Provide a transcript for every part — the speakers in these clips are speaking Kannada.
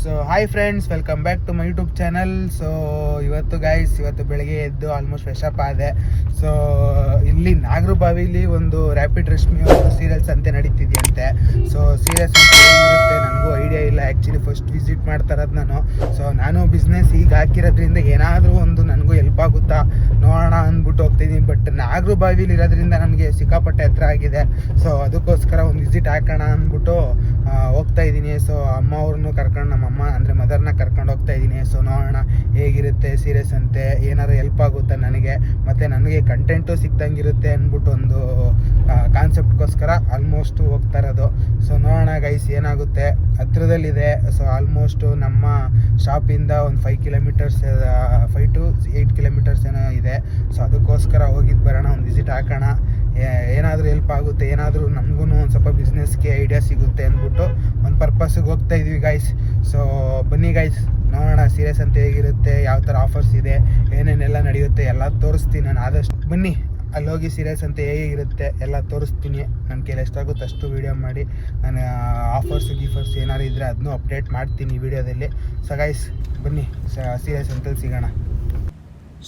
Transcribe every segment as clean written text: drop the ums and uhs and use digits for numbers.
So hi friends, welcome back to my YouTube channel. So ಇವತ್ತು ಬೆಳಗ್ಗೆ ಎದ್ದು ಆಲ್ಮೋಸ್ಟ್ ಫ್ರೆಶಪ್ ಆದೆ. ಸೊ ಇಲ್ಲಿ ನಾಗರಬಾವಿಲಿ ಒಂದು ರ್ಯಾಪಿಡ್ ರೆಸ್ಕ್ಯೂ ಒಂದು ಸೀರಿಯಲ್ಸ್ ಅಂತೆ ನಡೀತಿದೆಯಂತೆ. ಸೊ ಸೀರಿಯಸ್ ಅಂತ ಇರುತ್ತೆ, ನನಗೂ ಐಡಿಯಾ ಇಲ್ಲ. ಆ್ಯಕ್ಚುಲಿ ಫಸ್ಟ್ ವಿಸಿಟ್ ಮಾಡ್ತಾ ಇರೋದು ನಾನು. ಸೊ ನಾನು ಬಿಸ್ನೆಸ್ ಈಗ ಹಾಕಿರೋದ್ರಿಂದ ಏನಾದರೂ ಒಂದು ನನಗೂ ಹೆಲ್ಪ್ ಆಗುತ್ತಾ ನೋಡೋಣ ಅಂದ್ಬಿಟ್ಟು ಹೋಗ್ತಿದ್ದೀನಿ. ಬಟ್ ನಾಗರಬಾವಿಲಿ ಇರೋದ್ರಿಂದ ನನಗೆ ಸಿಕ್ಕಾಪಟ್ಟೆ ಹತ್ರ ಆಗಿದೆ. ಸೊ ಅದಕ್ಕೋಸ್ಕರ ಒಂದು ವಿಸಿಟ್ ಹಾಕೋಣ ಅಂದ್ಬಿಟ್ಟು ಹೋಗ್ತಾ ಇದ್ದೀನಿ. ಸೊ ಅಮ್ಮ ಅವ್ರನ್ನೂ ಕರ್ಕೊಂಡು, ನಮ್ಮಮ್ಮ ಅಂದರೆ ಮದರ್ನ ಕರ್ಕೊಂಡು ಹೋಗ್ತಾ ಇದ್ದೀನಿ. ಸೊ ನೋಡೋಣ ಹೇಗಿರುತ್ತೆ ಸೀರಿಯಸ್ ಅಂತೆ, ಏನಾದ್ರು ಹೆಲ್ಪ್ ಆಗುತ್ತೆ ನನಗೆ, ಮತ್ತು ನನಗೆ ಕಂಟೆಂಟು ಸಿಕ್ತಂಗಿರುತ್ತೆ ಅಂದ್ಬಿಟ್ಟು ಒಂದು ಕಾನ್ಸೆಪ್ಟ್ಗೋಸ್ಕರ ಆಲ್ಮೋಸ್ಟ್ ಹೋಗ್ತಾ ಇರೋದು. ಸೊ ನೋಡೋಣ ಗೈಸ್ ಏನಾಗುತ್ತೆ. ಹತ್ರದಲ್ಲಿದೆ. ಸೊ ಆಲ್ಮೋಸ್ಟು ನಮ್ಮ ಶಾಪಿಂದ ಒಂದು 5 ಕಿಲೋಮೀಟರ್ಸ್ 5 to 8 ಕಿಲೋಮೀಟರ್ಸ್ ಏನೋ ಇದೆ. ಸೊ ಅದಕ್ಕೋಸ್ಕರ ಹೋಗಿದ್ದು ಬರೋಣ, ಒಂದು ವಿಸಿಟ್ ಹಾಕೋಣ. ಏನಾದರೂ ಹೆಲ್ಪ್ ಆಗುತ್ತೆ, ಏನಾದರೂ ನಮಗೂ ಒಂದು ಸ್ವಲ್ಪ ಬಿಸ್ನೆಸ್ಗೆ ಐಡಿಯಾ ಸಿಗುತ್ತೆ ಅಂದ್ಬಿಟ್ಟು ಒಂದು ಪರ್ಪಸ್ಸಿಗೆ ಹೋಗ್ತಾ ಇದ್ವಿ ಗೈಸ್. ಸೊ ಬನ್ನಿ ಗೈಸ್, ನೋಡೋಣ ಸೀರಿಯಸ್ ಅಂತ ಹೇಗಿರುತ್ತೆ, ಯಾವ ಥರ ಆಫರ್ಸ್ ಇದೆ, ಏನೇನೆಲ್ಲ ನಡೆಯುತ್ತೆ ಎಲ್ಲ ತೋರಿಸ್ತೀನಿ ನಾನು. ಆದಷ್ಟು ಬನ್ನಿ ಅಲ್ಲಿ ಹೋಗಿ ಸೀರಿಯಸ್ ಅಂತ ಹೇಗಿರುತ್ತೆ ಎಲ್ಲ ತೋರಿಸ್ತೀನಿ. ನನ್ನ ಕೈಲಿ ಎಷ್ಟಾಗುತ್ತೆ ಅಷ್ಟು ವೀಡಿಯೋ ಮಾಡಿ ನಾನು ಗೀಫರ್ಸ್ ಏನಾದ್ರು ಇದ್ದರೆ ಅದನ್ನೂ ಅಪ್ಡೇಟ್ ಮಾಡ್ತೀನಿ ವೀಡಿಯೋದಲ್ಲಿ. ಸೊ ಗೈಸ್ ಬನ್ನಿ ಸೀರಿಯಸ್ ಅಂತಲ್ಲಿ ಸಿಗೋಣ.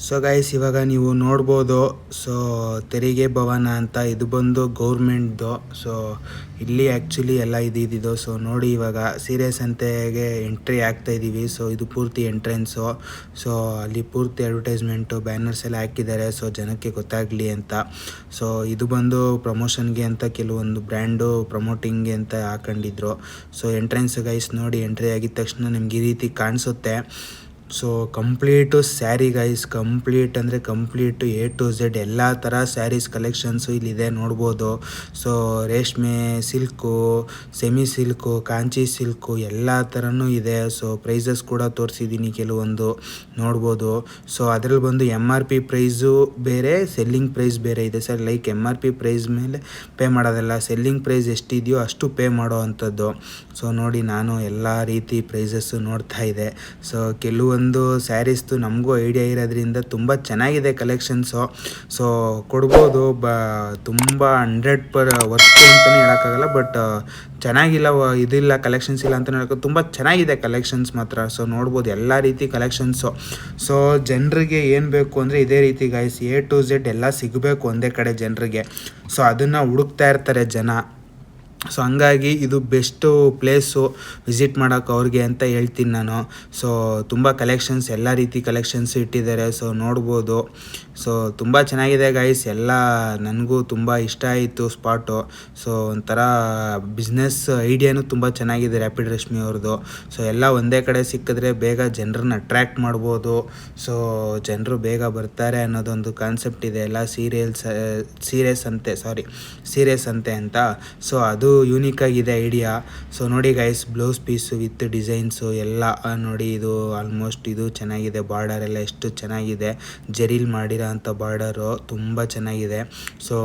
ಸೊ ಗೈಸ್ ಇವಾಗ ನೀವು ನೋಡ್ಬೋದು. ಸೊ ತೆರಿಗೆ ಭವನ ಅಂತ ಇದು ಬಂದು ಗೌರ್ಮೆಂಟ್ದು. ಸೊ ಇಲ್ಲಿ ಆ್ಯಕ್ಚುಲಿ ಎಲ್ಲ ಇದಿದ್ದು. ಸೊ ನೋಡಿ ಇವಾಗ ಸೀರಿಯಸ್ ಅಂತೆಗೆ ಎಂಟ್ರಿ ಆಗ್ತಾಯಿದ್ದೀವಿ. ಸೊ ಇದು ಪೂರ್ತಿ ಎಂಟ್ರೆನ್ಸು. ಸೊ ಅಲ್ಲಿ ಪೂರ್ತಿ ಅಡ್ವರ್ಟೈಸ್ಮೆಂಟು ಬ್ಯಾನರ್ಸ್ ಎಲ್ಲ ಹಾಕಿದ್ದಾರೆ, ಸೊ ಜನಕ್ಕೆ ಗೊತ್ತಾಗಲಿ ಅಂತ. ಸೊ ಇದು ಬಂದು ಪ್ರಮೋಷನ್ಗೆ ಅಂತ ಕೆಲವೊಂದು ಬ್ರ್ಯಾಂಡು ಪ್ರಮೋಟಿಂಗ್ಗೆ ಅಂತ ಹಾಕೊಂಡಿದ್ರು. ಸೊ ಎಂಟ್ರೆನ್ಸ್ ಗೈಸ್ ನೋಡಿ, ಎಂಟ್ರಿ ಆಗಿದ ತಕ್ಷಣ ನಿಮ್ಗೆ ಈ ರೀತಿ ಕಾಣಿಸುತ್ತೆ. So complete sari guys, complete ಅಂದರೆ ಕಂಪ್ಲೀಟು A to Z ಎಲ್ಲ ಥರ ಸ್ಯಾರೀಸ್ ಕಲೆಕ್ಷನ್ಸು ಇಲ್ಲಿದೆ ನೋಡ್ಬೋದು. ಸೊ ರೇಷ್ಮೆ, silk, semi silk, Kanchi silk ಎಲ್ಲ ಥರನೂ ಇದೆ. ಸೊ ಪ್ರೈಸಸ್ ಕೂಡ ತೋರಿಸಿದ್ದೀನಿ ಕೆಲವೊಂದು ನೋಡ್ಬೋದು. ಸೊ ಅದರಲ್ಲಿ ಬಂದು MRP ಪ್ರೈಸು ಬೇರೆ, ಸೆಲ್ಲಿಂಗ್ ಪ್ರೈಸ್ ಬೇರೆ ಇದೆ ಸರ್. ಲೈಕ್ MRP ಪ್ರೈಸ್ ಮೇಲೆ ಪೇ ಮಾಡೋದಲ್ಲ, ಸೆಲ್ಲಿಂಗ್ ಪ್ರೈಸ್ ಎಷ್ಟಿದೆಯೋ ಅಷ್ಟು ಪೇ ಮಾಡೋ ಅಂಥದ್ದು. ಸೊ ನೋಡಿ ನಾನು ಎಲ್ಲ ರೀತಿ ಪ್ರೈಸಸ್ಸು ನೋಡ್ತಾ ಇದೆ. ಸೊ ಕೆಲವೊಂದು ಸ್ಯಾರೀಸ್ದು ನಮಗೂ ಐಡಿಯಾ ಇರೋದ್ರಿಂದ ತುಂಬ ಚೆನ್ನಾಗಿದೆ ಕಲೆಕ್ಷನ್ಸು. ಸೊ ಕೊಡ್ಬೋದು, ತುಂಬ 100% ವರ್ತು ಅಂತಲೇ ಹೇಳೋಕ್ಕಾಗಲ್ಲ. ಬಟ್ ಚೆನ್ನಾಗಿಲ್ಲ, ಇದಿಲ್ಲ ಕಲೆಕ್ಷನ್ಸ್ ಇಲ್ಲ ಅಂತಲೇ ಹೇಳೋಕ್ಕೆ, ತುಂಬ ಚೆನ್ನಾಗಿದೆ ಕಲೆಕ್ಷನ್ಸ್ ಮಾತ್ರ. ಸೊ ನೋಡ್ಬೋದು ಎಲ್ಲ ರೀತಿ ಕಲೆಕ್ಷನ್ಸು. ಸೊ ಜನರಿಗೆ ಏನು ಬೇಕು ಅಂದರೆ ಇದೇ ರೀತಿ ಗೈಸ್, A to Z ಎಲ್ಲ ಸಿಗಬೇಕು ಒಂದೇ ಕಡೆ ಜನರಿಗೆ. ಸೊ ಅದನ್ನು ಹುಡುಕ್ತಾ ಇರ್ತಾರೆ ಜನ. ಸೊ ಹಂಗಾಗಿ ಇದು ಬೆಸ್ಟು ಪ್ಲೇಸು ವಿಸಿಟ್ ಮಾಡೋಕೆ ಅವ್ರಿಗೆ ಅಂತ ಹೇಳ್ತೀನಿ ನಾನು. ಸೊ ತುಂಬ ಕಲೆಕ್ಷನ್ಸ್, ಎಲ್ಲ ರೀತಿ ಕಲೆಕ್ಷನ್ಸ್ ಇಟ್ಟಿದ್ದಾರೆ. ಸೊ ನೋಡ್ಬೋದು. ಸೊ ತುಂಬ ಚೆನ್ನಾಗಿದೆ ಗೈಸ್, ಎಲ್ಲ ನನಗೂ ತುಂಬ ಇಷ್ಟ ಆಯಿತು ಸ್ಪಾಟು. ಸೊ ಒಂಥರ ಬಿಸ್ನೆಸ್ ಐಡಿಯಾನು ತುಂಬ ಚೆನ್ನಾಗಿದೆ ರ್ಯಾಪಿಡ್ ರೆಸ್ಕ್ಯೂ ಅವ್ರದ್ದು. ಸೊ ಎಲ್ಲ ಒಂದೇ ಕಡೆ ಸಿಕ್ಕಿದ್ರೆ ಬೇಗ ಜನರನ್ನ ಅಟ್ರ್ಯಾಕ್ಟ್ ಮಾಡ್ಬೋದು. ಸೊ ಜನರು ಬೇಗ ಬರ್ತಾರೆ ಅನ್ನೋದೊಂದು ಕಾನ್ಸೆಪ್ಟ್ ಇದೆ. ಎಲ್ಲ ಸೀರಿಯಸ್ ಅಂತೆ ಅಂತ. ಸೊ ಅದು ಯೂನಿಕ್ ಆಗಿದೆ ಐಡಿಯಾ. ಸೊ ನೋಡಿ guys, blouse piece with designs ಎಲ್ಲ ನೋಡಿ. ಇದು ಆಲ್ಮೋಸ್ಟ್ ಇದು ಚೆನ್ನಾಗಿದೆ, ಬಾರ್ಡರ್ ಎಲ್ಲ ಎಷ್ಟು ಚೆನ್ನಾಗಿದೆ, ಜರಿಲ್ ಮಾಡಿರೋ ಅಂಥ ಬಾರ್ಡರು ತುಂಬ ಚೆನ್ನಾಗಿದೆ. ಸೊ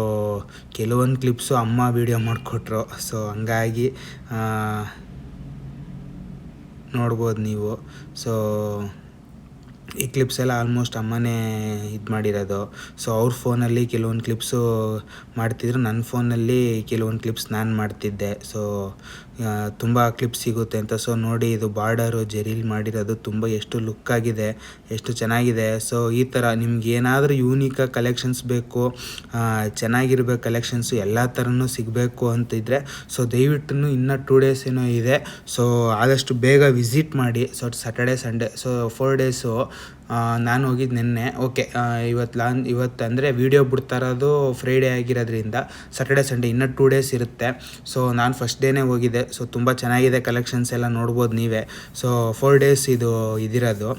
ಕೆಲವೊಂದು ಕ್ಲಿಪ್ಸು ಅಮ್ಮ ವಿಡಿಯೋ ಮಾಡಿಕೊಟ್ರು. ಸೊ ಹಂಗಾಗಿ ನೋಡ್ಬೋದು ನೀವು. ಸೊ ಈ ಕ್ಲಿಪ್ಸ್ ಎಲ್ಲ ಆಲ್ಮೋಸ್ಟ್ ಅಮ್ಮನೇ ಇದು ಮಾಡಿರೋದು. ಸೊ ಅವ್ರ ಫೋನಲ್ಲಿ ಕೆಲವೊಂದು ಕ್ಲಿಪ್ಸು ಮಾಡ್ತಿದ್ರು, ನನ್ನ ಫೋನಲ್ಲಿ ಕೆಲವೊಂದು ಕ್ಲಿಪ್ಸ್ ನಾನು ಮಾಡ್ತಿದ್ದೆ. ಸೊ ತುಂಬ ಕ್ಲಿಪ್ಸ್ ಸಿಗುತ್ತೆ ಅಂತ. ಸೊ ನೋಡಿ ಇದು ಬಾರ್ಡರು ಜೆರಿಲ್ ಮಾಡಿರೋದು ತುಂಬ ಎಷ್ಟು ಲುಕ್ ಆಗಿದೆ, ಎಷ್ಟು ಚೆನ್ನಾಗಿದೆ. ಸೊ ಈ ಥರ ನಿಮ್ಗೆ ಏನಾದರೂ ಯೂನಿಕಾಗಿ ಕಲೆಕ್ಷನ್ಸ್ ಬೇಕು, ಚೆನ್ನಾಗಿರ್ಬೇಕು ಕಲೆಕ್ಷನ್ಸು, ಎಲ್ಲ ಥರನೂ ಸಿಗಬೇಕು ಅಂತಿದ್ರೆ ಸೊ ದಯವಿಟ್ಟು ಇನ್ನೂ 2 days ಏನೋ ಇದೆ. ಸೊ ಆದಷ್ಟು ಬೇಗ ವಿಸಿಟ್ ಮಾಡಿ. So Saturday Sunday, so 4 days. ನಾನು ಹೋಗಿದ್ದು ನಿನ್ನೆ. ಓಕೆ, ಇವತ್ತು ಅಂದರೆ ವೀಡಿಯೋ ಬಿಡ್ತಾ ಇರೋದು ಫ್ರೈಡೇ ಆಗಿರೋದ್ರಿಂದ ಸ್ಯಾಟರ್ಡೆ ಸಂಡೇ ಇನ್ನೂ 2 days ಇರುತ್ತೆ. ಸೊ ನಾನು ಫಸ್ಟ್ ಡೇನೇ ಹೋಗಿದ್ದೆ. ಸೊ ತುಂಬ ಚೆನ್ನಾಗಿದೆ ಕಲೆಕ್ಷನ್ಸ್ ಎಲ್ಲ ನೋಡ್ಬೋದು ನೀವೇ. ಸೊ 4 days ಇದಿರೋದು.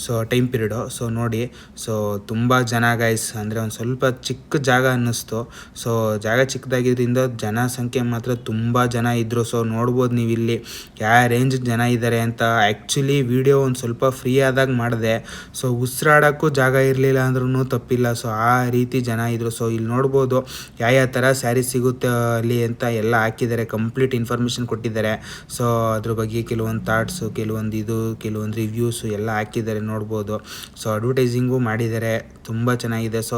So time period. ಸೊ ನೋಡಿ, ಸೊ ತುಂಬ ಜನ ಗೈಸ್, ಅಂದರೆ ಒಂದು ಸ್ವಲ್ಪ ಚಿಕ್ಕ ಜಾಗ ಅನ್ನಿಸ್ತು. ಸೊ ಜಾಗ ಚಿಕ್ಕದಾಗಿದ್ದರಿಂದ ಜನಸಂಖ್ಯೆ ಮಾತ್ರ ತುಂಬ ಜನ ಇದ್ದರು. ಸೊ ನೋಡ್ಬೋದು ನೀವು ಇಲ್ಲಿ ಯಾವ ರೇಂಜ್ ಜನ ಇದ್ದಾರೆ ಅಂತ. ಆ್ಯಕ್ಚುಲಿ ವೀಡಿಯೋ ಒಂದು ಸ್ವಲ್ಪ ಫ್ರೀ ಆದಾಗ ಮಾಡಿದೆ. ಸೊ ಉಸಿರಾಡೋಕ್ಕೂ ಜಾಗ ಇರಲಿಲ್ಲ ಅಂದ್ರೂ ತಪ್ಪಿಲ್ಲ. ಸೊ ಆ ರೀತಿ ಜನ ಇದ್ದರು. ಸೊ ಇಲ್ಲಿ ನೋಡ್ಬೋದು ಯಾವ ಥರ ಸ್ಯಾರಿ ಸಿಗುತ್ತೆ ಅಲ್ಲಿ ಅಂತ ಎಲ್ಲ ಹಾಕಿದ್ದಾರೆ, ಕಂಪ್ಲೀಟ್ ಇನ್ಫಾರ್ಮೇಷನ್ ಕೊಟ್ಟಿದ್ದಾರೆ. ಕೊಟ್ಟಿದ್ದಾರೆ. ಸೊ ಅದ್ರ ಬಗ್ಗೆ ಕೆಲವೊಂದು ಥಾಟ್ಸು, ಕೆಲವೊಂದು ರಿವ್ಯೂಸು ಎಲ್ಲ ಹಾಕಿದ್ದಾರೆ, ನೋಡ್ಬೋದು. ಸೊ ಅಡ್ವರ್ಟೈಸಿಂಗು ಮಾಡಿದ್ದಾರೆ, ತುಂಬ ಚೆನ್ನಾಗಿದೆ. ಸೊ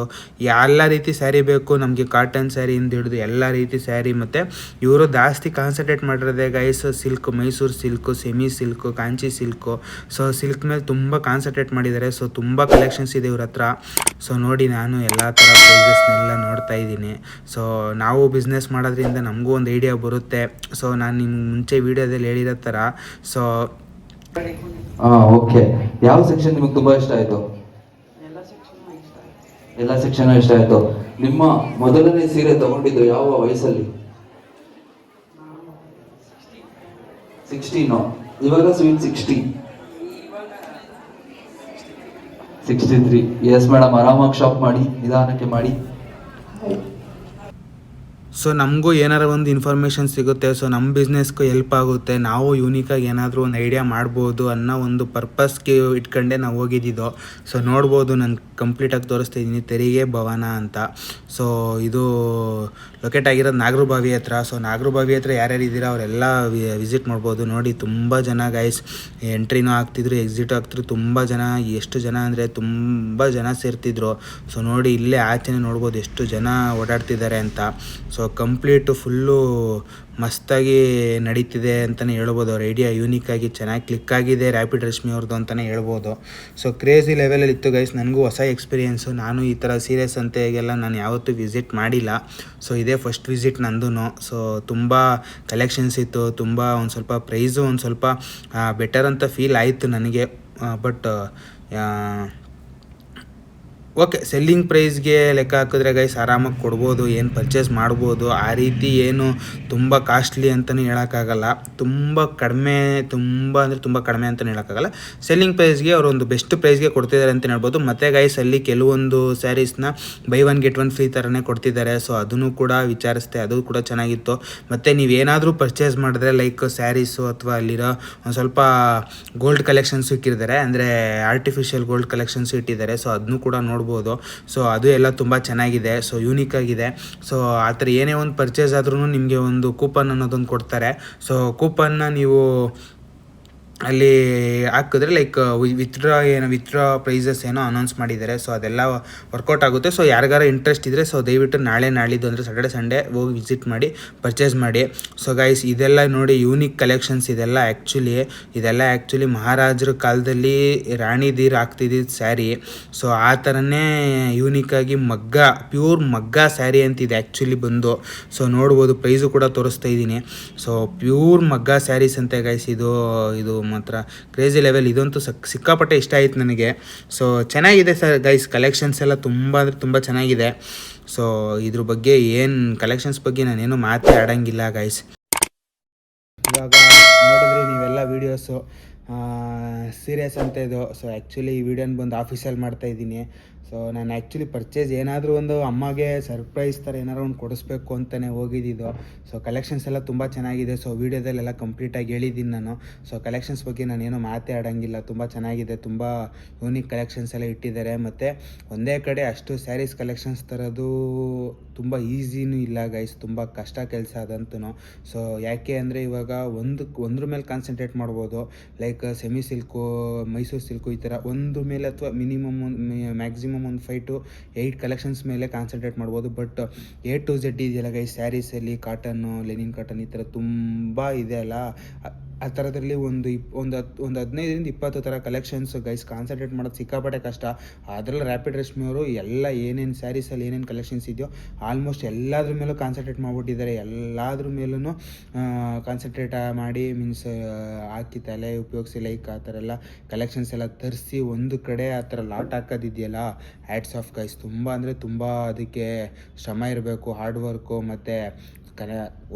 ಎಲ್ಲ ರೀತಿ ಸ್ಯಾರಿ ಬೇಕು ನಮಗೆ, ಕಾಟನ್ ಸ್ಯಾರಿಯಿಂದ ಹಿಡಿದು ಎಲ್ಲ ರೀತಿ ಸ್ಯಾರಿ. ಮತ್ತು ಇವರು ಜಾಸ್ತಿ ಕಾನ್ಸಂಟ್ರೇಟ್ ಮಾಡಿರೋದೆ guys silk, Mysuru silk, semi silk, Kanchi silk. So silk ಮೇಲೆ ತುಂಬ ಕಾನ್ಸಂಟ್ರೇಟ್ ಮಾಡಿದ್ದಾರೆ. ಸೊ ತುಂಬ ಕಲೆಕ್ಷನ್ಸ್ ಇದೆ ಇವ್ರ ಹತ್ರ. ಸೊ ನೋಡಿ, ನಾನು ಎಲ್ಲ ಥರ ಪ್ರೈಸಸ್ನೆಲ್ಲ ನೋಡ್ತಾ ಇದ್ದೀನಿ. ಸೊ ನಾವು ಬಿಸ್ನೆಸ್ ಮಾಡೋದ್ರಿಂದ ನಮಗೂ ಒಂದು ಐಡಿಯಾ ಬರುತ್ತೆ. ಸೊ ನಾನು ನಿಮ್ಗೆ ಮುಂಚೆ ವೀಡಿಯೋದಲ್ಲಿ ಹೇಳಿರೋ ಥರ. ಸೊ ಓಕೆ, ಯಾವ ಸೆಕ್ಷನ್ ನಿಮಗೆ ತುಂಬ ಇಷ್ಟ ಆಯಿತು? ಎಲ್ಲ ಸೆಕ್ಷನ್ ಇಷ್ಟ ಆಯಿತು. ನಿಮ್ಮ ಮೊದಲನೇ ಸೀರೆ ತಗೊಂಡಿದ್ದು ಯಾವ ವಯಸ್ಸಲ್ಲಿ? 16. ಇವಾಗ ಸ್ವೀಟ್ 63. ಎಸ್ ಮೇಡಮ್, ಆರಾಮಾಗಿ ಶಾಪ್ ಮಾಡಿ, ನಿಧಾನಕ್ಕೆ ಮಾಡಿ. ಸೊ ನಮಗೂ ಏನಾರು ಒಂದು ಇನ್ಫಾರ್ಮೇಷನ್ ಸಿಗುತ್ತೆ. ಸೊ ನಮ್ಮ ಬಿಸ್ನೆಸ್ಗೂ ಹೆಲ್ಪ್ ಆಗುತ್ತೆ. ನಾವು ಯೂನಿಕಾಗಿ ಏನಾದರೂ ಒಂದು ಐಡಿಯಾ ಮಾಡ್ಬೋದು ಅನ್ನೋ ಒಂದು ಪರ್ಪಸ್ಗೆ ಇಟ್ಕೊಂಡೆ ನಾವು ಹೋಗಿದ್ದಿದ್ದು. ಸೊ ನೋಡ್ಬೋದು, ನಾನು ಕಂಪ್ಲೀಟಾಗಿ ತೋರಿಸ್ತಾ ಇದ್ದೀನಿ, ತೆರಿಗೆ ಭವನ ಅಂತ. ಸೊ ಇದು ಲೊಕೇಟ್ ಆಗಿರೋದು ನಾಗರಬಾವಿ ಹತ್ರ. ಸೊ ನಾಗರಬಾವಿ ಹತ್ರ ಯಾರ್ಯಾರು ಇದ್ದೀರಾ ಅವರೆಲ್ಲ ವಿಸಿಟ್ ಮಾಡ್ಬೋದು. ನೋಡಿ, ತುಂಬ ಜನ ಗೈಸ್ ಎಂಟ್ರಿನೂ ಆಗ್ತಿದ್ರು, ಎಕ್ಸಿಟ್ ಆಗ್ತಿದ್ರು. ತುಂಬ ಜನ, ಎಷ್ಟು ಜನ ಅಂದರೆ ತುಂಬ ಜನ ಸೇರ್ತಿದ್ರು. ಸೊ ನೋಡಿ, ಇಲ್ಲೇ ಆಚೆನೇ ನೋಡ್ಬೋದು ಎಷ್ಟು ಜನ ಓಡಾಡ್ತಿದ್ದಾರೆ ಅಂತ. ಸೊ ಕಂಪ್ಲೀಟು ಫುಲ್ಲು ಮಸ್ತಾಗಿ ನಡೀತಿದೆ ಅಂತಲೇ ಹೇಳ್ಬೋದು. ಅವ್ರ ಐಡಿಯಾ ಯೂನಿಕಾಗಿ ಚೆನ್ನಾಗಿ ಕ್ಲಿಕ್ ಆಗಿದೆ ರ್ಯಾಪಿಡ್ ರಶ್ಮಿ ಅವ್ರದ್ದು ಅಂತಲೇ ಹೇಳ್ಬೋದು. ಸೊ ಕ್ರೇಜಿ ಲೆವೆಲಲ್ಲಿ ಇತ್ತು ಗೈಸ್. ನನಗೂ ಹೊಸ ಎಕ್ಸ್ಪೀರಿಯೆನ್ಸು. ನಾನು ಈ ಥರ ಸೀರಿಯಸ್ ಅಂತೆಗೆಲ್ಲ ನಾನು ಯಾವತ್ತೂ ವಿಸಿಟ್ ಮಾಡಿಲ್ಲ. ಸೊ ಇದೇ ಫಸ್ಟ್ ವಿಸಿಟ್ ನಂದು. ಸೊ ತುಂಬ ಕಲೆಕ್ಷನ್ಸ್ ಇತ್ತು, ತುಂಬ ಒಂದು ಸ್ವಲ್ಪ ಪ್ರೈಸು ಒಂದು ಸ್ವಲ್ಪ ಬೆಟರ್ ಅಂತ ಫೀಲ್ ಆಯಿತು ನನಗೆ. ಬಟ್ ಓಕೆ, ಸೆಲ್ಲಿಂಗ್ ಪ್ರೈಸ್ಗೆ ಲೆಕ್ಕ ಹಾಕಿದ್ರೆ ಗೈಸ್ ಆರಾಮಾಗಿ ಕೊಡ್ಬೋದು, ಏನು ಪರ್ಚೇಸ್ ಮಾಡ್ಬೋದು. ಆ ರೀತಿ ಏನು ತುಂಬ ಕಾಸ್ಟ್ಲಿ ಅಂತಲೇ ಹೇಳೋಕ್ಕಾಗಲ್ಲ, ತುಂಬ ಕಡಿಮೆ ಅಂತಲೇ ಹೇಳೋಕ್ಕಾಗಲ್ಲ. ಸೆಲ್ಲಿಂಗ್ ಪ್ರೈಸ್ಗೆ ಅವರು ಒಂದು ಬೆಸ್ಟ್ ಪ್ರೈಸ್ಗೆ ಕೊಡ್ತಿದ್ದಾರೆ ಅಂತ ಹೇಳ್ಬೋದು. ಮತ್ತು ಗೈಸ್ ಅಲ್ಲಿ ಕೆಲವೊಂದು ಸ್ಯಾರೀಸ್ನ ಬೈ 1 get 1 ಫ್ರೀ ಥರನೇ ಕೊಡ್ತಿದ್ದಾರೆ. ಸೊ ಅದನ್ನು ಕೂಡ ವಿಚಾರಿಸ್ದೆ, ಅದು ಕೂಡ ಚೆನ್ನಾಗಿತ್ತು. ಮತ್ತು ನೀವೇನಾದರೂ ಪರ್ಚೇಸ್ ಮಾಡಿದ್ರೆ ಲೈಕ್ ಸ್ಯಾರೀಸು ಅಥವಾ ಅಲ್ಲಿರೋ ಒಂದು ಸ್ವಲ್ಪ ಗೋಲ್ಡ್ ಕಲೆಕ್ಷನ್ಸ್ ಇಟ್ಟಿದ್ದಾರೆ, ಅಂದರೆ ಆರ್ಟಿಫಿಷಿಯಲ್ ಗೋಲ್ಡ್ ಕಲೆಕ್ಷನ್ಸ್ ಇಟ್ಟಿದ್ದಾರೆ. ಸೊ ಅದನ್ನು ಕೂಡ ನೋಡ್ಬೋದು. ಸೊ ಅದು ಎಲ್ಲ ತುಂಬ ಚೆನ್ನಾಗಿದೆ. ಸೊ ಯೂನಿಕ್ ಆಗಿದೆ. ಸೊ ಆ ಥರ ಏನೇ ಒಂದು ಪರ್ಚೇಸ್ ಆದ್ರೂ ನಿಮಗೆ ಒಂದು ಕೂಪನ್ ಅನ್ನೋದೊಂದು ಕೊಡ್ತಾರೆ. ಸೊ ಕೂಪನ್ನ ನೀವು ಅಲ್ಲಿ ಹಾಕಿದ್ರೆ ಲೈಕ್ ವಿತ್ಡ್ರಾ ಪ್ರೈಸಸ್ ಏನೋ ಅನೌನ್ಸ್ ಮಾಡಿದ್ದಾರೆ. ಸೊ ಅದೆಲ್ಲ ವರ್ಕೌಟ್ ಆಗುತ್ತೆ. ಸೊ ಯಾರಿಗಾರ ಇಂಟ್ರೆಸ್ಟ್ ಇದ್ದರೆ ಸೊ ದಯವಿಟ್ಟು ನಾಳಿದ್ದು ಅಂದರೆ ಸ್ಯಾಟರ್ಡೆ ಸಂಡೇ ಹೋಗಿ ವಿಸಿಟ್ ಮಾಡಿ ಪರ್ಚೇಸ್ ಮಾಡಿ. ಸೊ ಗೈಸ್, ಇದೆಲ್ಲ ನೋಡಿ ಯೂನಿಕ್ ಕಲೆಕ್ಷನ್ಸ್. ಇದೆಲ್ಲ ಆ್ಯಕ್ಚುಲಿ ಮಹಾರಾಜರ ಕಾಲದಲ್ಲಿ ರಾಣಿದೀರು ಹಾಕ್ತಿದ್ದಿದ್ದು ಸ್ಯಾರಿ. ಸೊ ಆ ಥರನೇ ಯೂನಿಕ್ಕಾಗಿ ಪ್ಯೂರ್ ಮಗ್ಗ ಸ್ಯಾರಿ ಅಂತಿದೆ ಆ್ಯಕ್ಚುಲಿ ಬಂದು. ಸೊ ನೋಡ್ಬೋದು, ಪ್ರೈಸು ಕೂಡ ತೋರಿಸ್ತಾ ಇದ್ದೀನಿ. ಸೊ ಪ್ಯೂರ್ ಮಗ್ಗ ಸ್ಯಾರೀಸ್ ಅಂತೆ ಗೈಸ್. ಇದು ಮಾತ್ರ ಕ್ರೇಜಿ ಲೆವೆಲ್. ಇದಂತೂ ಸಿಕ್ಕಾಪಟ್ಟೆ ಇಷ್ಟ ಆಯ್ತು ನನಗೆ. ಸೊ ಚೆನ್ನಾಗಿದೆ ಸರ್ ಗೈಸ್, ಕಲೆಕ್ಷನ್ಸ್ ಎಲ್ಲ ತುಂಬ ಅಂದರೆ ತುಂಬ ಚೆನ್ನಾಗಿದೆ. ಸೊ ಇದ್ರ ಬಗ್ಗೆ ಕಲೆಕ್ಷನ್ಸ್ ಬಗ್ಗೆ ನಾನೇನು ಮಾತೇ ಆಡೋಂಗಿಲ್ಲ ಗೈಸ್. ಇವಾಗ ನೋಡಿದ್ರಿ ನೀವೆಲ್ಲ ವೀಡಿಯೋಸು ಸೀರಿಯಸ್ ಅಂತ ಇದು. ಸೊ ಆ್ಯಕ್ಚುಲಿ ಈ ವಿಡಿಯೋನ ಬಂದು ಆಫೀಸಲ್ಲಿ ಮಾಡ್ತಾಯಿದ್ದೀನಿ. ಸೊ ನಾನು ಆ್ಯಕ್ಚುಲಿ ಪರ್ಚೇಸ್ ಏನಾದರೂ ಒಂದು ಅಮ್ಮಗೆ ಸರ್ಪ್ರೈಸ್ ಥರ ಏನಾದ್ರು ಒಂದು ಕೊಡಿಸ್ಬೇಕು ಅಂತಲೇ ಹೋಗಿದ್ದಿದ್ದು. ಸೊ ಕಲೆಕ್ಷನ್ಸ್ ಎಲ್ಲ ತುಂಬ ಚೆನ್ನಾಗಿದೆ. ಸೊ ವೀಡಿಯೋದಲ್ಲೆಲ್ಲ ಕಂಪ್ಲೀಟಾಗಿ ಹೇಳಿದ್ದೀನಿ ನಾನು. ಸೊ ಕಲೆಕ್ಷನ್ಸ್ ಬಗ್ಗೆ ನಾನೇನು ಮಾತೇ ಆಡೋಂಗಿಲ್ಲ, ತುಂಬ ಚೆನ್ನಾಗಿದೆ. ತುಂಬ ಯೂನಿಕ್ ಕಲೆಕ್ಷನ್ಸ್ ಎಲ್ಲ ಇಟ್ಟಿದ್ದಾರೆ. ಮತ್ತು ಒಂದೇ ಕಡೆ ಅಷ್ಟು ಸ್ಯಾರೀಸ್ ಕಲೆಕ್ಷನ್ಸ್ ತರೋದು ತುಂಬ ಈಸಿನೂ ಇಲ್ಲ ಗೈಸ್, ತುಂಬ ಕಷ್ಟ ಕೆಲಸ ಅದಂತೂ. ಸೊ ಯಾಕೆ ಅಂದರೆ ಇವಾಗ ಒಂದ್ರ ಮೇಲೆ ಕಾನ್ಸಂಟ್ರೇಟ್ ಮಾಡ್ಬೋದು. Like semi silk, Mysuru silk, ಈ ಥರ ಒಂದು ಮೇಲೆ ಅಥವಾ ಮ್ಯಾಕ್ಸಿಮಮ್ ಒಂದು 5 to 8 ಕಲೆಕ್ಷನ್ಸ್ ಮೇಲೆ ಕಾನ್ಸಂಟ್ರೇಟ್ ಮಾಡ್ಬೋದು. ಬಟ್ A to Z ಇದೆಯಲ್ಲ ಗೈಸ್ ಸ್ಯಾರೀಸಲ್ಲಿ, ಕಾಟನ್ನು, ಲೆನಿನ್ ಕಾಟನ್, ಈ ಥರ ತುಂಬ ಇದೆ ಅಲ್ಲ. ಆ ಥರದಲ್ಲಿ ಒಂದು 15-20 ಥರ ಕಲೆಕ್ಷನ್ಸ್ ಗೈಸ್. ಕಾನ್ಸಂಟ್ರೇಟ್ ಮಾಡೋದು ಸಿಕ್ಕಾಪಟ್ಟೆ ಕಷ್ಟ. ಅದರಲ್ಲಿ ರ್ಯಾಪಿಡ್ ರಶ್ಮಿ ಅವರು ಎಲ್ಲ ಏನೇನು ಸ್ಯಾರೀಸಲ್ಲಿ ಏನೇನು ಕಲೆಕ್ಷನ್ಸ್ ಇದೆಯೋ ಆಲ್ಮೋಸ್ಟ್ ಎಲ್ಲದ್ರ ಮೇಲೂ ಕಾನ್ಸಂಟ್ರೇಟ್ ಮಾಡಿಬಿಟ್ಟಿದ್ದಾರೆ. ಎಲ್ಲದ್ರ ಮೇಲೂ ಕಾನ್ಸಂಟ್ರೇಟ್ ಮಾಡಿ ಮೀನ್ಸ್ ಹಾಕಿ ತಲೆ ಉಪಯೋಗಿಸಿ ಲೈಕ್ ಆ ಥರ ಎಲ್ಲ ಕಲೆಕ್ಷನ್ಸ್ ಎಲ್ಲ ತರಿಸಿ ಒಂದು ಕಡೆ ಆ ಥರ ಲಾಟ್ ಹಾಕೋದಿದೆಯಲ್ಲ, ಹ್ಯಾಟ್ಸ್ ಆಫ್ ಗೈಸ್. ತುಂಬ ಅಂದರೆ ತುಂಬ ಅದಕ್ಕೆ ಶ್ರಮ ಇರಬೇಕು, ಹಾರ್ಡ್ ವರ್ಕು. ಮತ್ತು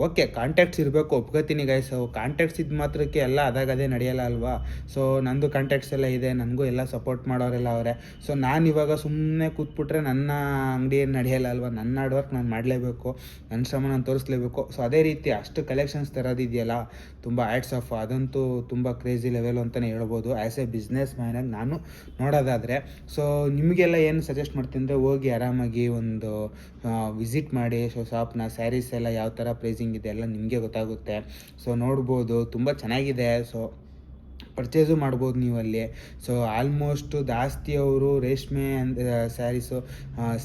ಓಕೆ ಕಾಂಟ್ಯಾಕ್ಟ್ಸ್ ಇರಬೇಕು, ಒಪ್ಕೋತೀನಿ ಗೈಸ್. ಕಾಂಟ್ಯಾಕ್ಟ್ಸ್ ಇದ್ದ ಮಾತ್ರಕ್ಕೆ ಎಲ್ಲ ಅದೇ ನಡೆಯಲ್ಲ ಅಲ್ವಾ. ಸೊ ನಂದು ಕಾಂಟ್ಯಾಕ್ಟ್ಸ್ ಎಲ್ಲ ಇದೆ, ನನಗೂ ಎಲ್ಲ ಸಪೋರ್ಟ್ ಮಾಡೋರೆಲ್ಲ ಅವರೇ. ಸೊ ನಾನು ಇವಾಗ ಸುಮ್ಮನೆ ಕೂತ್ಬಿಟ್ರೆ ನನ್ನ ಅಂಗಡಿ ಏನು ನಡೆಯಲ್ಲ ಅಲ್ವಾ. ನನ್ನ ಹಾರ್ಡ್ ವರ್ಕ್ ನಾನು ಮಾಡಲೇಬೇಕು, ನನ್ನ ಶ್ರಮ ನಾನು ತೋರಿಸ್ಲೇಬೇಕು. ಸೊ ಅದೇ ರೀತಿ ಅಷ್ಟು ಕಲೆಕ್ಷನ್ಸ್ ತರೋದಿದೆಯಲ್ಲ, ತುಂಬ ಹ್ಯಾಟ್ಸ್ ಆಫ್. ಅದಂತೂ ತುಂಬ ಕ್ರೇಜಿ ಲೆವೆಲ್ ಅಂತಲೇ ಹೇಳ್ಬೋದು. ಆ್ಯಸ್ ಎ ಬಿಸ್ನೆಸ್ ಮ್ಯಾನಾಗಿ ನಾನು ನೋಡೋದಾದರೆ. ಸೊ ನಿಮಗೆಲ್ಲ ಏನು ಸಜೆಸ್ಟ್ ಮಾಡ್ತೀನಿ ಅಂದರೆ, ಹೋಗಿ ಆರಾಮಾಗಿ ಒಂದು ವಿಸಿಟ್ ಮಾಡಿ. ಸೊ ಶಾಪ್ನ ಸ್ಯಾರೀಸ್ ಎಲ್ಲ ಯಾವ ಯಾವ ಥರ ಪ್ರೈಸಿಂಗ್ ಇದೆ ಎಲ್ಲ ನಿಮಗೆ ಗೊತ್ತಾಗುತ್ತೆ. ಸೊ ನೋಡ್ಬೋದು ತುಂಬ ಚೆನ್ನಾಗಿದೆ. ಸೊ ಪರ್ಚೇಸು ಮಾಡ್ಬೋದು ನೀವು ಅಲ್ಲಿ. ಸೊ ಆಲ್ಮೋಸ್ಟ್ ಜಾಸ್ತಿ ಅವರು ರೇಷ್ಮೆ ಸ್ಯಾರೀಸು,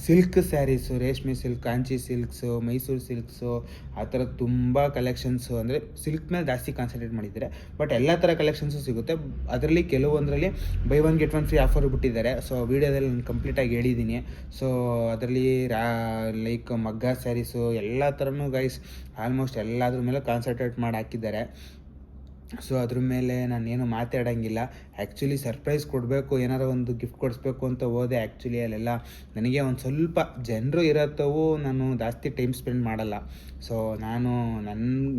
ಸಿಲ್ಕ್ ಸ್ಯಾರೀಸು, ರೇಷ್ಮೆ silk, Kanchi silks, Mysuru silks, ಆ ಥರ ತುಂಬ ಕಲೆಕ್ಷನ್ಸು, ಅಂದರೆ ಸಿಲ್ಕ್ ಮೇಲೆ ಜಾಸ್ತಿ ಕಾನ್ಸಂಟ್ರೇಟ್ ಮಾಡಿದ್ದಾರೆ. ಬಟ್ ಎಲ್ಲ ಥರ ಕಲೆಕ್ಷನ್ಸು ಸಿಗುತ್ತೆ. ಅದರಲ್ಲಿ ಕೆಲವೊಂದರಲ್ಲಿ buy one get one free offer ಬಿಟ್ಟಿದ್ದಾರೆ. ಸೊ ವೀಡಿಯೋದಲ್ಲಿ ನಾನು ಕಂಪ್ಲೀಟಾಗಿ ಹೇಳಿದ್ದೀನಿ. ಸೊ ಅದರಲ್ಲಿ ಲೈಕ್ ಮಗ್ಗ ಸ್ಯಾರೀಸು ಎಲ್ಲ ಥರನೂ ಗೈಸ್ ಆಲ್ಮೋಸ್ಟ್ ಎಲ್ಲದ್ರ ಮೇಲೆ ಕಾನ್ಸಂಟ್ರೇಟ್ ಮಾಡಿ ಹಾಕಿದ್ದಾರೆ. ಸೊ ಅದ್ರ ಮೇಲೆ ನಾನೇನು ಮಾತಾಡೋಂಗಿಲ್ಲ. ಆ್ಯಕ್ಚುಲಿ ಸರ್ಪ್ರೈಸ್ ಕೊಡಬೇಕು, ಏನಾರು ಒಂದು ಗಿಫ್ಟ್ ಕೊಡಿಸ್ಬೇಕು ಅಂತ ಹೋದೆ. ಆ್ಯಕ್ಚುಲಿ ಅಲ್ಲೆಲ್ಲ ನನಗೆ ಒಂದು ಸ್ವಲ್ಪ ಜನರು ಇರತ್ತವು, ನಾನು ಜಾಸ್ತಿ ಟೈಮ್ ಸ್ಪೆಂಡ್ ಮಾಡಲ್ಲ. ಸೊ ನಾನು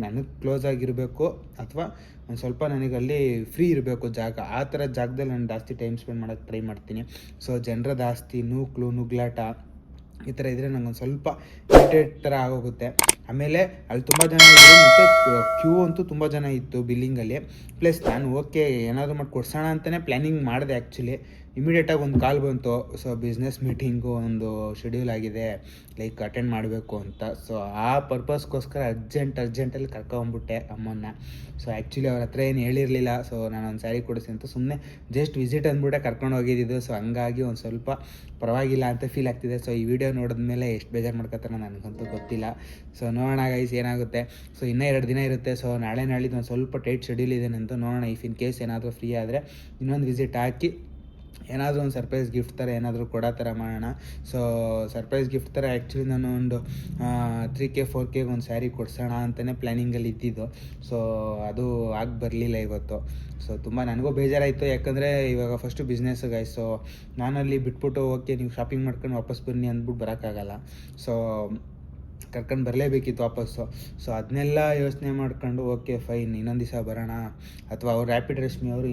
ನನಗೆ ಕ್ಲೋಸ್ ಆಗಿರಬೇಕು ಅಥವಾ ಒಂದು ಸ್ವಲ್ಪ ನನಗಲ್ಲಿ ಫ್ರೀ ಇರಬೇಕು ಜಾಗ, ಆ ಥರ ಜಾಗದಲ್ಲಿ ನಾನು ಜಾಸ್ತಿ ಟೈಮ್ ಸ್ಪೆಂಡ್ ಮಾಡೋಕ್ಕೆ ಟ್ರೈ ಮಾಡ್ತೀನಿ. ಸೊ ಜನರ ಜಾಸ್ತಿ ನುಗ್ಲಾಟ ಈ ಥರ ಇದ್ದರೆ ನಂಗೊಂದು ಸ್ವಲ್ಪ ಇರಿಟೇಟ್ ಥರ ಆಗೋಗುತ್ತೆ. ಆಮೇಲೆ ಅಲ್ಲಿ ತುಂಬ ಜನ ಇದ್ದರು ಮತ್ತು ಕ್ಯೂ ಅಂತೂ ತುಂಬ ಜನ ಇತ್ತು ಬಿಲ್ಲಿಂಗಲ್ಲಿ. ಪ್ಲಸ್ ನಾನು ಓಕೆ ಏನಾದರೂ ಮಾಡಿ ಕೊಡ್ಸೋಣ ಅಂತಲೇ ಪ್ಲ್ಯಾನಿಂಗ್ ಮಾಡಿದೆ. ಆ್ಯಕ್ಚುಲಿ ಇಮಿಡಿಯೇಟಾಗಿ ಒಂದು ಕಾಲ್ ಬಂತು. ಸೊ ಬಿಸ್ನೆಸ್ ಮೀಟಿಂಗು ಒಂದು ಶೆಡ್ಯೂಲ್ ಆಗಿದೆ, ಲೈಕ್ ಅಟೆಂಡ್ ಮಾಡಬೇಕು ಅಂತ. ಸೊ ಆ ಪರ್ಪಸ್ಗೋಸ್ಕರ ಅರ್ಜೆಂಟಲ್ಲಿ ಕರ್ಕೊಂಬಿಟ್ಟೆ ಅಮ್ಮನ್ನ. ಸೊ ಆ್ಯಕ್ಚುಲಿ ಅವ್ರ ಹತ್ರ ಏನು ಹೇಳಿರಲಿಲ್ಲ. ಸೊ ನಾನು ಒಂದು ಸ್ಯಾರಿ ಕೊಡಿಸಿ ಅಂತ ಸುಮ್ಮನೆ ಜಸ್ಟ್ ವಿಸಿಟ್ ಅಂದ್ಬಿಟ್ಟೆ ಕರ್ಕೊಂಡು ಹೋಗಿದ್ದು. ಸೊ ಹಂಗಾಗಿ ಒಂದು ಸ್ವಲ್ಪ ಪರವಾಗಿಲ್ಲ ಅಂತ ಫೀಲ್ ಆಗ್ತಿದೆ. ಸೊ ಈ ವಿಡಿಯೋ ನೋಡಿದ್ಮೇಲೆ ಎಷ್ಟು ಬೇಜಾರು ಮಾಡ್ಕೊತಾರೋ ನನಗಂತೂ ಗೊತ್ತಿಲ್ಲ. ಸೊ ನೋಡೋಣ ಗೈಸ್ ಏನಾಗುತ್ತೆ. ಸೊ ಇನ್ನೂ 2 ದಿನ ಇರುತ್ತೆ. ಸೊ ನಾಳೆ ನಾಳಿದ್ದು ಒಂದು ಸ್ವಲ್ಪ ಟೈಟ್ ಶೆಡ್ಯೂಲ್ ಇದೆ ಅಂತ ನೋಡೋಣ. ಇಫ್ ಇನ್ ಕೇಸ್ ಏನಾದರೂ ಫ್ರೀ ಆದರೆ ಇನ್ನೊಂದು ವಿಸಿಟ್ ಹಾಕಿ ಏನಾದರೂ ಒಂದು ಸರ್ಪ್ರೈಸ್ ಗಿಫ್ಟ್ ಥರ ಏನಾದರೂ ಕೊಡೋ ಥರ ಮಾಡೋಣ. ಸೊ ಸರ್ಪ್ರೈಸ್ ಗಿಫ್ಟ್ ಥರ ಆ್ಯಕ್ಚುಲಿ ನಾನು ಒಂದು 3K 4K ಒಂದು ಸ್ಯಾರಿ ಕೊಡ್ಸೋಣ ಅಂತಲೇ ಪ್ಲ್ಯಾನಿಂಗಲ್ಲಿ ಇದ್ದಿದ್ದು. ಸೊ ಅದು ಆಗಿ ಬರಲಿಲ್ಲ ಇವತ್ತು. ಸೊ ತುಂಬ ನನಗೂ ಬೇಜಾರಾಯಿತು, ಯಾಕಂದರೆ ಇವಾಗ ಫಸ್ಟು ಬಿಸ್ನೆಸ್ಸು ಗೈಸ್. ಸೊ ನಾನಲ್ಲಿ ಬಿಟ್ಬಿಟ್ಟು ಓಕೆ ನೀವು ಶಾಪಿಂಗ್ ಮಾಡ್ಕೊಂಡು ವಾಪಸ್ ಬನ್ನಿ ಅಂದ್ಬಿಟ್ಟು ಬರೋಕ್ಕಾಗಲ್ಲ. ಸೊ ಕರ್ಕೊಂಡು ಬರಲೇಬೇಕಿತ್ತು ವಾಪಸ್ಸು. ಸೊ ಅದನ್ನೆಲ್ಲ ಯೋಚನೆ ಮಾಡ್ಕೊಂಡು ಓಕೆ ಫೈನ್ ಇನ್ನೊಂದು ದಿವಸ ಬರೋಣ, ಅಥವಾ ಅವ್ರು ರ್ಯಾಪಿಡ್ ರೇಷ್ಮೆ ಅವರು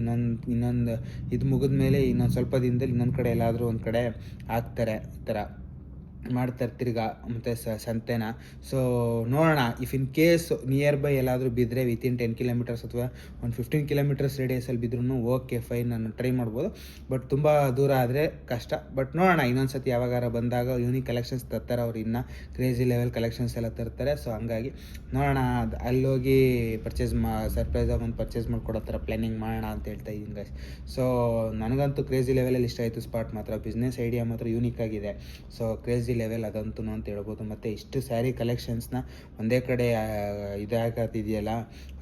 ಇನ್ನೊಂದು ಇದು ಮುಗಿದ ಮೇಲೆ ಇನ್ನೊಂದು ಸ್ವಲ್ಪ ದಿನದಲ್ಲಿ ಇನ್ನೊಂದು ಕಡೆ ಎಲ್ಲಾದರೂ ಒಂದು ಕಡೆ ಹಾಕ್ತಾರೆ, ಈ ಥರ ಮಾಡ್ತಾರೆ ತಿರ್ಗಾ ಮತ್ತು ಸಂತೆನ. ಸೊ ನೋಡೋಣ. If in case near by ಎಲ್ಲಾದರೂ ಬಿದ್ದರೆ ವಿತಿನ್ 10 ಕಿಲೋಮೀಟರ್ಸ್ ಅಥವಾ ಒಂದು 15 ಕಿಲೋಮೀಟರ್ಸ್ ರೇಡಿಯಸಲ್ಲಿ ಬಿದ್ರೂ ಓಕೆ ಫೈನ್, ನಾನು ಟ್ರೈ ಮಾಡ್ಬೋದು. ಬಟ್ ತುಂಬ ದೂರ ಆದರೆ ಕಷ್ಟ. ಬಟ್ ನೋಡೋಣ, ಇನ್ನೊಂದು ಸತಿ ಯಾವಾಗಾರ ಬಂದಾಗ ಯೂನಿಕ್ ಕಲೆಕ್ಷನ್ಸ್ ತರ್ತಾರೆ ಅವ್ರು, ಇನ್ನೂ ಕ್ರೇಜಿ ಲೆವೆಲ್ ಕಲೆಕ್ಷನ್ಸ್ ಎಲ್ಲ ತರ್ತಾರೆ. ಸೊ ಹಂಗಾಗಿ ನೋಡೋಣ, ಅಲ್ಲೋಗಿ ಸರ್ಪ್ರೈಸಾಗಿ ಒಂದು ಪರ್ಚೇಸ್ ಮಾಡಿಕೊಡೋ ಥರ ಪ್ಲ್ಯಾನಿಂಗ್ ಮಾಡೋಣ ಅಂತ ಹೇಳ್ತಾ ಇದ್ದೀನಿ ಗೈಸ್. ಸೊ ನನಗಂತೂ ಕ್ರೇಜಿ ಲೆವೆಲಲ್ಲಿ ಇಷ್ಟ ಆಯಿತು ಸ್ಪಾಟ್ ಮಾತ್ರ. ಬಿಸ್ನೆಸ್ ಐಡಿಯಾ ಮಾತ್ರ ಯೂನಿಕ್ ಆಗಿದೆ. ಸೊ ಕ್ರೇಜಿ ಲೆವೆಲ್ ಅದಂತೂ ಅಂತ ಹೇಳ್ಬೋದು. ಮತ್ತು ಇಷ್ಟು ಸ್ಯಾರಿ ಕಲೆಕ್ಷನ್ಸ್ನ ಒಂದೇ ಕಡೆ ಇದಾಗತ್ತಿದೆಯಲ್ಲ,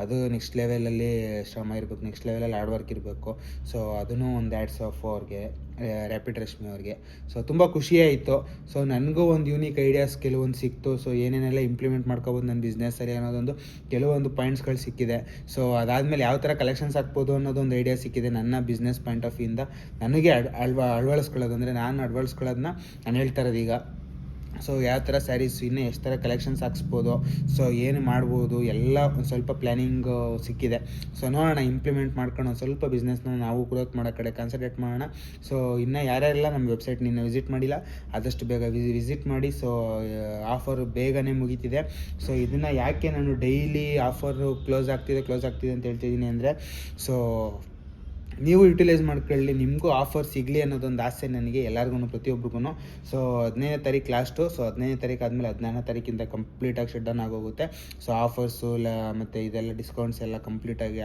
ಅದು ನೆಕ್ಸ್ಟ್ ಲೆವೆಲಲ್ಲಿ ಶ್ರಮ ಇರಬೇಕು, ನೆಕ್ಸ್ಟ್ ಲೆವೆಲಲ್ಲಿ ಹಾರ್ಡ್ ವರ್ಕ್ ಇರಬೇಕು. ಸೊ ಅದನ್ನು ಒಂದು ಹ್ಯಾಟ್ಸ್ ಆಫ್ ಅವ್ರಿಗೆ, ರ್ಯಾಪಿಡ್ ರೇಷ್ಮೆ ಅವ್ರಿಗೆ. ಸೊ ತುಂಬ ಖುಷಿಯಾಯಿತು. ಸೊ ನನಗೂ ಒಂದು ಯೂನಿಕ್ ಐಡಿಯಾಸ್ ಕೆಲವೊಂದು ಸಿಕ್ತು. ಸೊ ಏನೇನೆಲ್ಲ ಇಂಪ್ಲಿಮೆಂಟ್ ಮಾಡ್ಕೋಬೋದು ನನ್ನ ಬಿಸ್ನೆಸ್ಸಲ್ಲಿ ಅನ್ನೋದೊಂದು ಕೆಲವೊಂದು ಪಾಯಿಂಟ್ಸ್ಗಳು ಸಿಕ್ಕಿದೆ. ಸೊ ಅದಾದಮೇಲೆ ಯಾವ ಥರ ಕಲೆಕ್ಷನ್ಸ್ ಹಾಕ್ಬೋದು ಅನ್ನೋದೊಂದು ಐಡಿಯಾ ಸಿಕ್ಕಿದೆ ನನ್ನ ಬಿಸ್ನೆಸ್ ಪಾಯಿಂಟ್ ಆಫ್ ವ್ಯೂಯಿಂದ. ನನಗೆ ಅಳವಡಿಸ್ಕೊಳ್ಳೋದು ಅಂದರೆ ನಾನು ಅಳವಡಿಸ್ಕೊಳ್ಳೋದನ್ನ ನಾನು ಹೇಳ್ತಾ ಇರೋದು ಈಗ. ಸೊ ಯಾವ ಥರ ಸ್ಯಾರೀಸ್ ಇನ್ನೂ ಎಷ್ಟು ಥರ ಕಲೆಕ್ಷನ್ಸ್ ಹಾಕ್ಸ್ಬೋದು, ಸೊ ಏನು ಮಾಡ್ಬೋದು ಎಲ್ಲ ಒಂದು ಸ್ವಲ್ಪ ಪ್ಲ್ಯಾನಿಂಗು ಸಿಕ್ಕಿದೆ. ಸೊ ನೋಡೋಣ, ಇಂಪ್ಲಿಮೆಂಟ್ ಮಾಡ್ಕೊಂಡು ಒಂದು ಸ್ವಲ್ಪ ಬಿಸ್ನೆಸ್ನ ನಾವು ಗ್ರೋತ್ ಮಾಡೋ ಕಡೆ ಕಾನ್ಸಂಟ್ರೇಟ್ ಮಾಡೋಣ. ಸೊ ಇನ್ನೂ ಯಾರ್ಯಾರೆಲ್ಲ ನಮ್ಮ ವೆಬ್ಸೈಟ್ ನಿನ್ನ ವಿಸಿಟ್ ಮಾಡಿಲ್ಲ ಆದಷ್ಟು ಬೇಗ ವಿಸಿಟ್ ಮಾಡಿ. ಸೊ ಆಫರು ಬೇಗನೆ ಮುಗೀತಿದೆ. ಸೊ ಇದನ್ನು ಯಾಕೆ ನಾನು ಡೈಲಿ ಆಫರು ಕ್ಲೋಸ್ ಆಗ್ತಿದೆ ಅಂತ ಹೇಳ್ತಿದ್ದೀನಿ ಅಂದರೆ, ಸೊ ನೀವು ಯುಟಿಲೈಸ್ ಮಾಡ್ಕೊಳ್ಳಿ, ನಿಮಗೂ ಆಫರ್ ಸಿಗಲಿ ಅನ್ನೋದೊಂದು ಆಸೆ ನನಗೆ, ಎಲ್ಲರಿಗೂ, ಪ್ರತಿಯೊಬ್ಬರಿಗೂ. ಸೊ 15ನೇ ತಾರೀಕು ಲಾಸ್ಟು. ಸೊ 15ನೇ ತಾರೀಕು ಆದಮೇಲೆ 16ನೇ ತಾರೀಕಿಂದ ಕಂಪ್ಲೀಟಾಗಿ ಶಟ್ ಡೌನ್ ಆಗೋಗುತ್ತೆ. ಸೊ ಆಫರ್ಸು ಮತ್ತು ಇದೆಲ್ಲ ಡಿಸ್ಕೌಂಟ್ಸ್ ಎಲ್ಲ ಕಂಪ್ಲೀಟಾಗಿ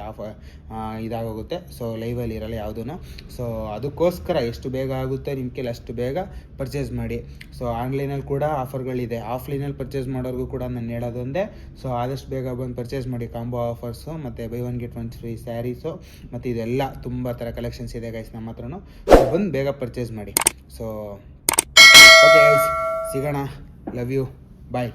ಇದಾಗೋಗುತ್ತೆ. ಸೊ ಲೈವಲ್ಲಿ ಇರಲ್ಲ ಯಾವುದೂ. ಸೊ ಅದಕ್ಕೋಸ್ಕರ ಎಷ್ಟು ಬೇಗ ಆಗುತ್ತೆ ನಿಮ್ಮ ಕೈಲಿ ಅಷ್ಟು ಬೇಗ ಪರ್ಚೇಸ್ ಮಾಡಿ. ಸೊ ಆನ್ಲೈನಲ್ಲಿ ಕೂಡ ಆಫರ್ಗಳಿದೆ, ಆಫ್ಲೈನಲ್ಲಿ ಪರ್ಚೇಸ್ ಮಾಡೋರಿಗೂ ಕೂಡ ನಾನು ಹೇಳೋದೊಂದೇ, ಸೊ ಆದಷ್ಟು ಬೇಗ ಬಂದು ಪರ್ಚೇಸ್ ಮಾಡಿ. ಕಾಂಬೋ ಆಫರ್ಸು ಮತ್ತು buy one get one free saris ಮತ್ತು ಇದೆಲ್ಲ ತುಂಬ ಥರ ಕಲೆಕ್ಷನ್ಸ್ ಇದೆ ಗೈಸ್ ನಮ್ಮ ಹತ್ರನೂ. ಬಂದು ಬೇಗ ಪರ್ಚೇಸ್ ಮಾಡಿ. ಸೊ ಓಕೆ ಗೈಸ್, ಸಿಗೋಣ. Love you, bye.